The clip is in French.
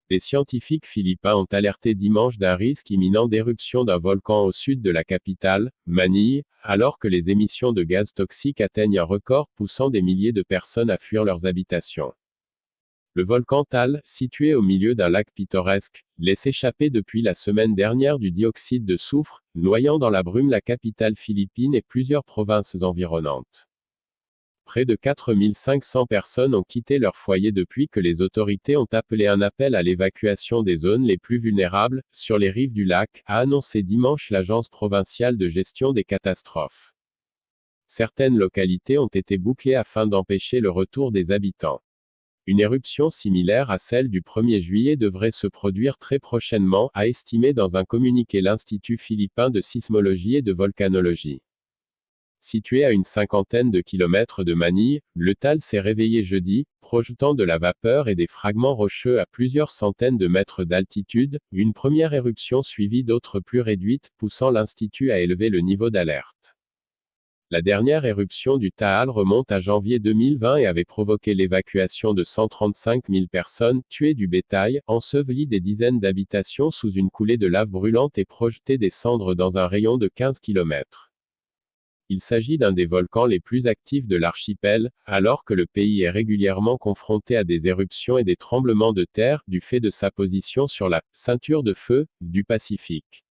Des scientifiques philippins ont alerté dimanche d'un risque imminent d'éruption d'un volcan au sud de la capitale, Manille, alors que les émissions de gaz toxiques atteignent un record poussant des milliers de personnes à fuir leurs habitations. Le volcan Taal, situé au milieu d'un lac pittoresque, laisse échapper depuis la semaine dernière du dioxyde de soufre, noyant dans la brume la capitale philippine et plusieurs provinces environnantes. Près de 4500 personnes ont quitté leur foyer depuis que les autorités ont appelé un appel à l'évacuation des zones les plus vulnérables, sur les rives du lac, a annoncé dimanche l'Agence provinciale de gestion des catastrophes. Certaines localités ont été bouclées afin d'empêcher le retour des habitants. Une éruption similaire à celle du 1er juillet devrait se produire très prochainement, a estimé dans un communiqué l'Institut philippin de sismologie et de volcanologie. Situé à une cinquantaine de kilomètres de Manille, le Taal s'est réveillé jeudi, projetant de la vapeur et des fragments rocheux à plusieurs centaines de mètres d'altitude, une première éruption suivie d'autres plus réduites, poussant l'Institut à élever le niveau d'alerte. La dernière éruption du Taal remonte à janvier 2020 et avait provoqué l'évacuation de 135 000 personnes, tué du bétail, enseveli des dizaines d'habitations sous une coulée de lave brûlante et projeté des cendres dans un rayon de 15 km. Il s'agit d'un des volcans les plus actifs de l'archipel, alors que le pays est régulièrement confronté à des éruptions et des tremblements de terre, du fait de sa position sur la « ceinture de feu » du Pacifique.